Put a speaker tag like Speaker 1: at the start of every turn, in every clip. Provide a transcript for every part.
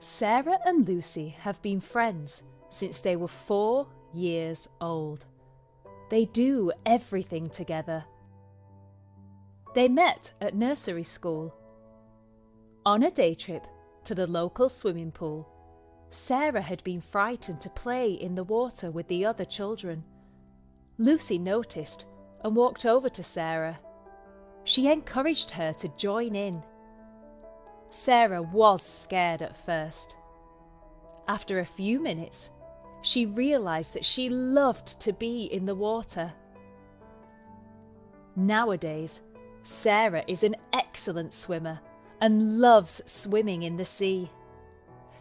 Speaker 1: Sarah and Lucy have been friends since they were 4 years old. They do everything together. They met at nursery school. On a day trip to the local swimming pool, Sarah had been frightened to play in the water with the other children. Lucy noticed and walked over to Sarah. She encouraged her to join in. Sarah was scared at first. After a few minutes, she realised that she loved to be in the water. Nowadays, Sarah is an excellent swimmer and loves swimming in the sea.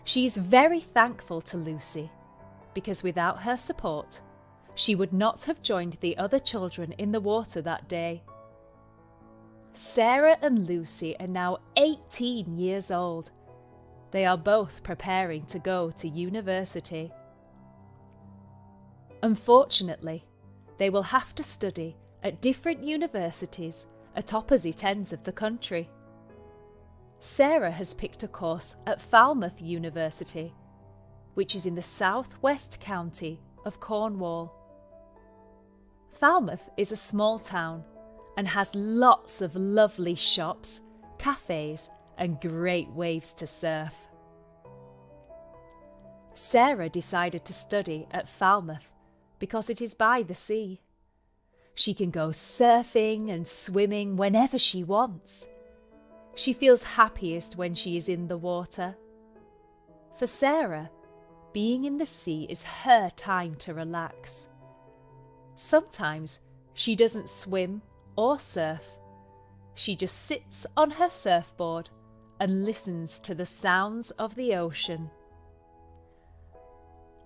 Speaker 1: She is very thankful to Lucy because without her support, she would not have joined the other children in the water that day. Sarah and Lucy are now 18 years old. They are both preparing to go to university. Unfortunately, they will have to study at different universities at opposite ends of the country. Sarah has picked a course at Falmouth University, which is in the southwest county of Cornwall. Falmouth is a small town and has lots of lovely shops, cafes, and great waves to surf. Sarah decided to study at Falmouth because it is by the sea. She can go surfing and swimming whenever she wants. She feels happiest when she is in the water. For Sarah, being in the sea is her time to relax. Sometimes she doesn't swim or surf. She just sits on her surfboard and listens to the sounds of the ocean.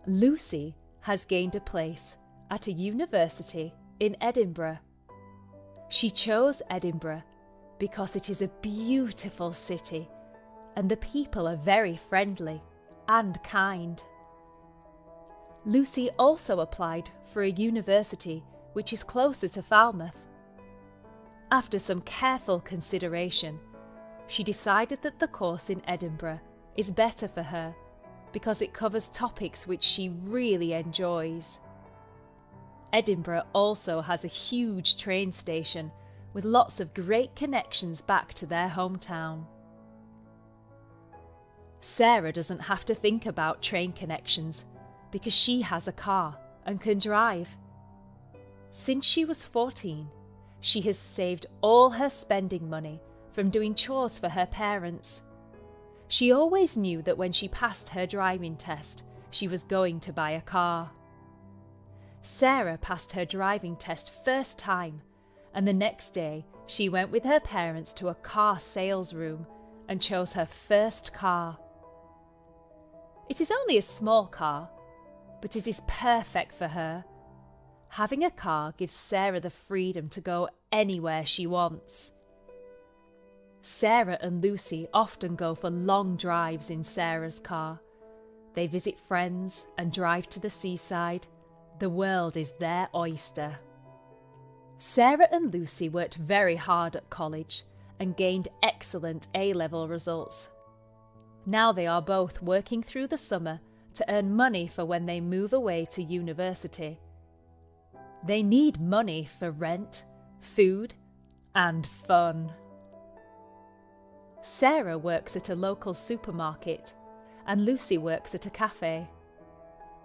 Speaker 1: Lucy has gained a place at a university in Edinburgh. She chose Edinburgh because it is a beautiful city and the people are very friendly and kind. Lucy also applied for a university which is closer to Falmouth. After some careful consideration, she decided that the course in Edinburgh is better for her because it covers topics which she really enjoys. Edinburgh also has a huge train station with lots of great connections back to their hometown. Sarah doesn't have to think about train connections because she has a car and can drive. Since she was 14, she has saved all her spending money from doing chores for her parents. She always knew that when she passed her driving test, she was going to buy a car. Sarah passed her driving test first time, and the next day she went with her parents to a car sales room and chose her first car. It is only a small car, but it is perfect for her. Having a car gives Sarah the freedom to go anywhere she wants. Sarah and Lucy often go for long drives in Sarah's car. They visit friends and drive to the seaside. The world is their oyster. Sarah and Lucy worked very hard at college and gained excellent A-level results. Now they are both working through the summer to earn money for when they move away to university. They need money for rent, food, and fun. Sarah works at a local supermarket and Lucy works at a cafe.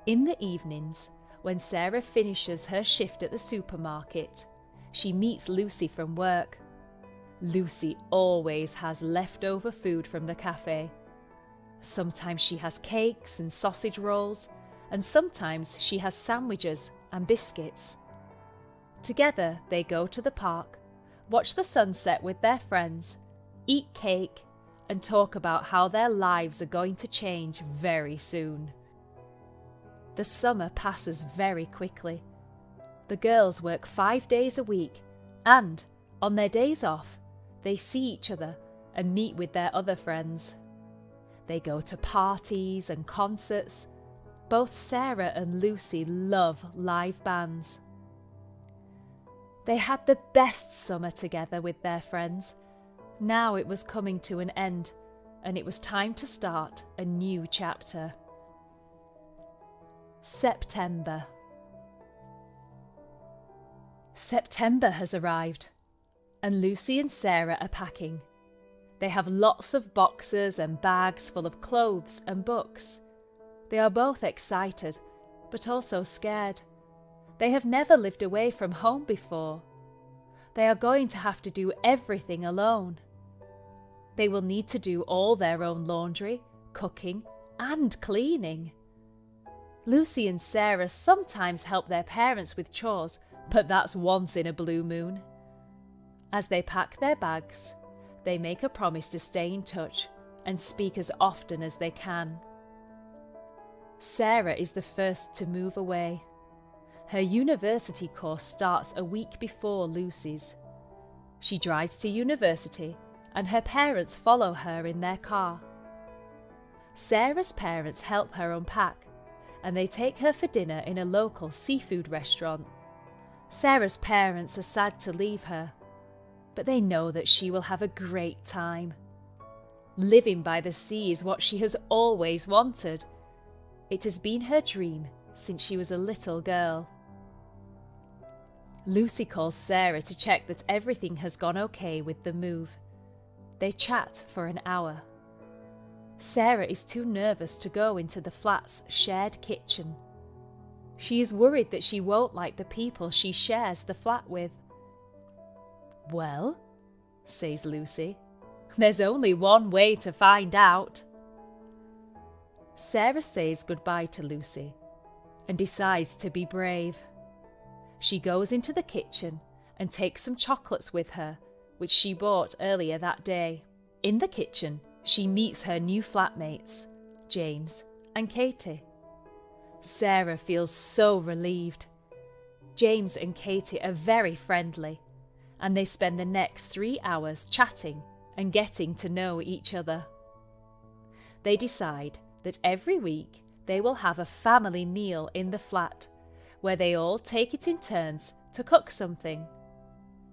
Speaker 1: In the evenings, when Sarah finishes her shift at the supermarket, she meets Lucy from work. Lucy always has leftover food from the cafe. Sometimes she has cakes and sausage rolls, and sometimes she has sandwiches and biscuits. Together they go to the park, watch the sunset with their friends, eat cake, and talk about how their lives are going to change very soon. The summer passes very quickly. The girls work 5 days a week, and on their days off, they see each other and meet with their other friends. They go to parties and concerts. Both Sarah and Lucy love live bands. They had the best summer together with their friends. Now it was coming to an end, and it was time to start a new chapter. September. September has arrived, and Lucy and Sarah are packing. They have lots of boxes and bags full of clothes and books. They are both excited, but also scared. They have never lived away from home before. They are going to have to do everything alone. They will need to do all their own laundry, cooking, and cleaning. Lucy and Sarah sometimes help their parents with chores, but that's once in a blue moon. As they pack their bags, they make a promise to stay in touch and speak as often as they can. Sarah is the first to move away. Her university course starts a week before Lucy's. She drives to university, and her parents follow her in their car. Sarah's parents help her unpack, and they take her for dinner in a local seafood restaurant. Sarah's parents are sad to leave her, but they know that she will have a great time. Living by the sea is what she has always wanted. It has been her dream since she was a little girl. Lucy calls Sarah to check that everything has gone okay with the move. They chat for an hour. Sarah is too nervous to go into the flat's shared kitchen. She is worried that she won't like the people she shares the flat with. "Well," says Lucy, "there's only one way to find out." Sarah says goodbye to Lucy and decides to be brave. She goes into the kitchen and takes some chocolates with her, which she bought earlier that day. In the kitchen, she meets her new flatmates, James and Katie. Sarah feels so relieved. James and Katie are very friendly, and they spend the next 3 hours chatting and getting to know each other. They decide that every week they will have a family meal in the flat, where they all take it in turns to cook something.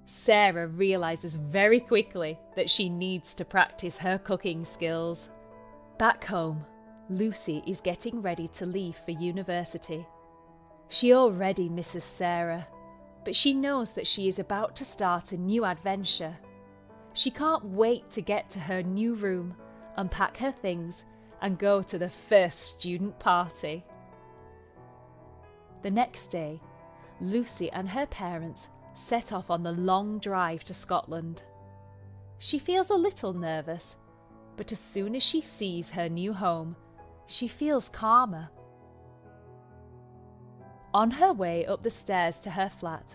Speaker 1: Sarah realises very quickly that she needs to practice her cooking skills. Back home, Lucy is getting ready to leave for university. She already misses Sarah, but she knows that she is about to start a new adventure. She can't wait to get to her new room, unpack her things, and go to the first student party. The next day, Lucy and her parents set off on the long drive to Scotland. She feels a little nervous, but as soon as she sees her new home, she feels calmer. On her way up the stairs to her flat,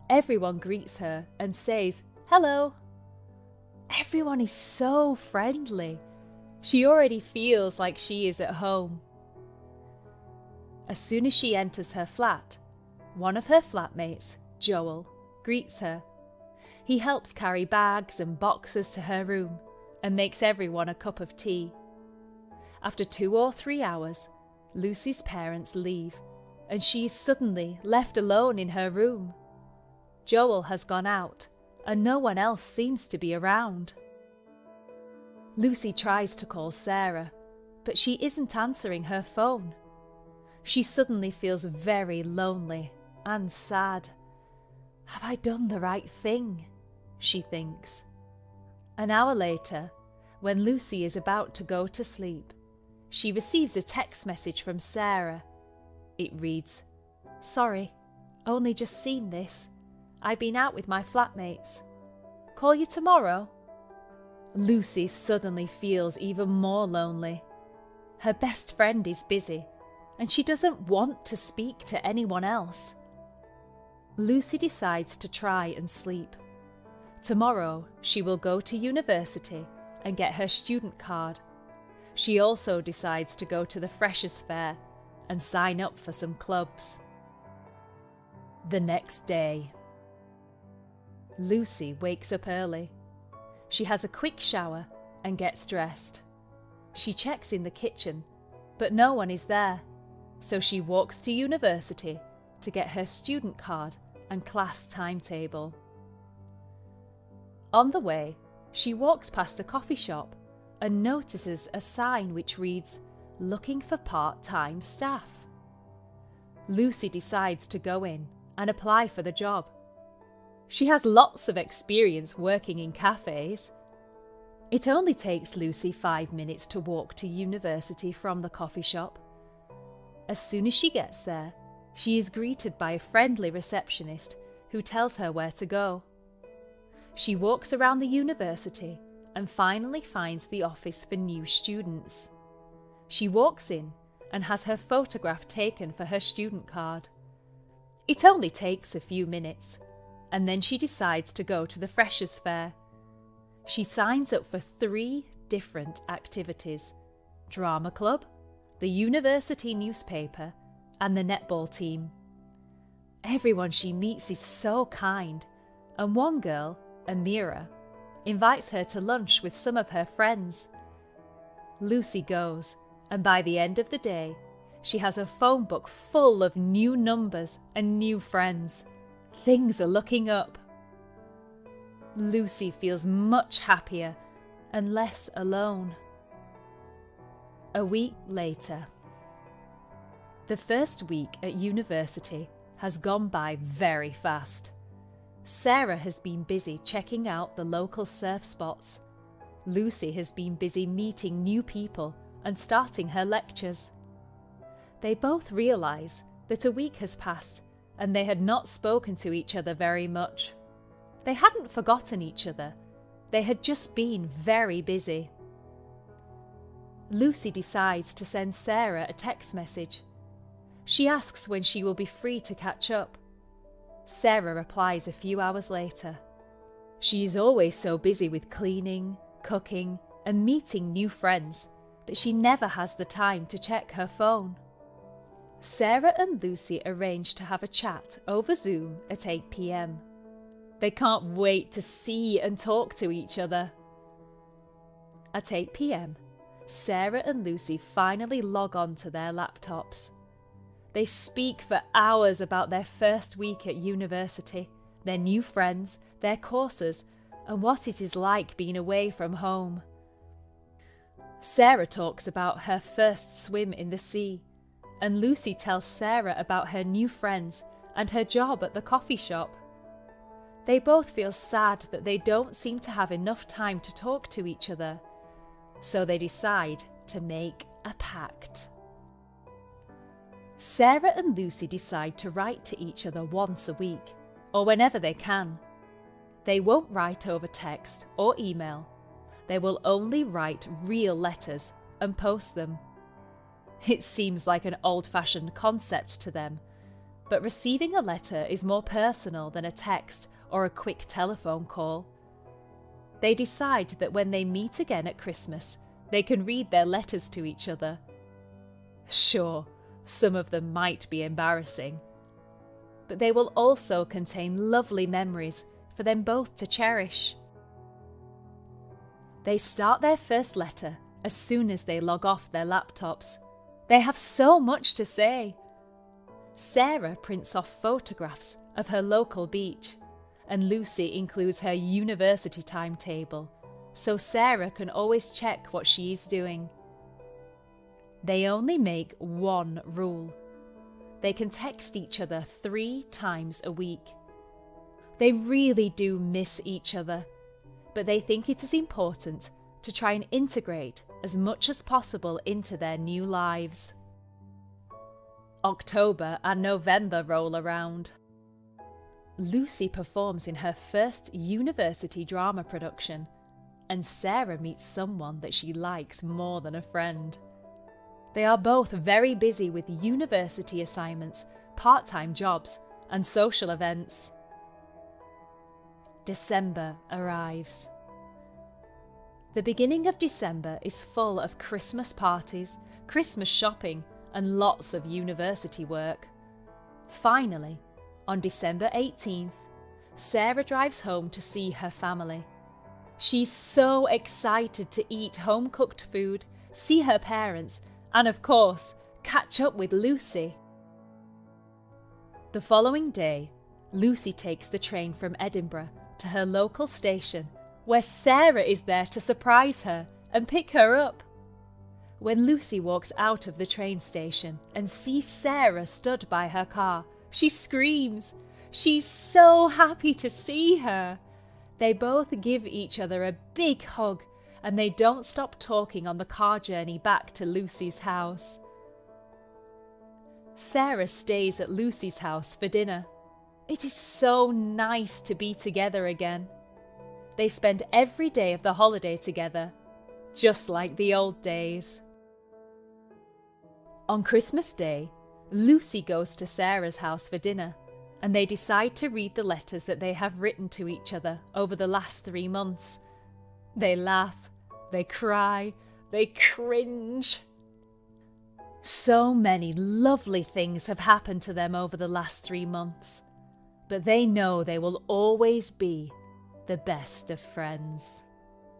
Speaker 1: everyone greets her and says, "Hello." Everyone is so friendly. She already feels like she is at home. As soon as she enters her flat, one of her flatmates, Joel, greets her. He helps carry bags and boxes to her room and makes everyone a cup of tea. After 2 or 3 hours, Lucy's parents leave, and she is suddenly left alone in her room. Joel has gone out, and no one else seems to be around. Lucy tries to call Sarah, but she isn't answering her phone. She suddenly feels very lonely and sad. Have I done the right thing? She thinks. An hour later, when Lucy is about to go to sleep, she receives a text message from Sarah. It reads, "Sorry, only just seen this. I've been out with my flatmates. Call you tomorrow?" Lucy suddenly feels even more lonely. Her best friend is busy, and she doesn't want to speak to anyone else. Lucy decides to try and sleep. Tomorrow, she will go to university and get her student card. She also decides to go to the Freshers' Fair and sign up for some clubs. The next day. Lucy wakes up early. She has a quick shower and gets dressed. She checks in the kitchen, but no one is there, so she walks to university to get her student card and class timetable. On the way, she walks past a coffee shop and notices a sign which reads, "Looking for part-time staff." Lucy decides to go in and apply for the job. She has lots of experience working in cafes. It only takes Lucy 5 minutes to walk to university from the coffee shop. As soon as she gets there, she is greeted by a friendly receptionist who tells her where to go. She walks around the university and finally finds the office for new students. She walks in and has her photograph taken for her student card. It only takes a few minutes, and then she decides to go to the Freshers' Fair. She signs up for 3 different activities: drama club, the university newspaper, and the netball team. Everyone she meets is so kind, and one girl, Amira, invites her to lunch with some of her friends. Lucy goes, and by the end of the day, she has a phone book full of new numbers and new friends. Things are looking up. Lucy feels much happier and less alone. A week later. The first week at university has gone by very fast. Sarah has been busy checking out the local surf spots. Lucy has been busy meeting new people and starting her lectures. They both realise that a week has passed and they had not spoken to each other very much. They hadn't forgotten each other. They had just been very busy. Lucy decides to send Sarah a text message. She asks when she will be free to catch up. Sarah replies a few hours later. She is always so busy with cleaning, cooking, and meeting new friends that she never has the time to check her phone. Sarah and Lucy arrange to have a chat over Zoom at 8 p.m. They can't wait to see and talk to each other. At 8 p.m, Sarah and Lucy finally log on to their laptops. They speak for hours about their first week at university, their new friends, their courses, and what it is like being away from home. Sarah talks about her first swim in the sea, and Lucy tells Sarah about her new friends and her job at the coffee shop. They both feel sad that they don't seem to have enough time to talk to each other, so they decide to make a pact. Sarah and Lucy decide to write to each other once a week, or whenever they can. They won't write over text or email. They will only write real letters and post them. It seems like an old-fashioned concept to them, but receiving a letter is more personal than a text or a quick telephone call. They decide that when they meet again at Christmas, they can read their letters to each other. Sure, some of them might be embarrassing, but they will also contain lovely memories for them both to cherish. They start their first letter as soon as they log off their laptops. They have so much to say. Sarah prints off photographs of her local beach, and Lucy includes her university timetable, so Sarah can always check what she is doing. They only make one rule. They can text each other 3 times a week. They really do miss each other, but they think it is important to try and integrate as much as possible into their new lives. October and November roll around. Lucy performs in her first university drama production, and Sarah meets someone that she likes more than a friend. They are both very busy with university assignments, part-time jobs, and social events. December arrives. The beginning of December is full of Christmas parties, Christmas shopping, and lots of university work. Finally, on December 18th, Sarah drives home to see her family. She's so excited to eat home-cooked food, see her parents, and of course, catch up with Lucy. The following day, Lucy takes the train from Edinburgh to her local station, where Sarah is there to surprise her and pick her up. When Lucy walks out of the train station and sees Sarah stood by her car, she screams. She's so happy to see her. They both give each other a big hug, and they don't stop talking on the car journey back to Lucy's house. Sarah stays at Lucy's house for dinner. It is so nice to be together again. They spend every day of the holiday together, just like the old days. On Christmas Day, Lucy goes to Sarah's house for dinner, and they decide to read the letters that they have written to each other over the last 3 months. They laugh, they cry, they cringe. So many lovely things have happened to them over the last 3 months, but they know they will always be the best of friends.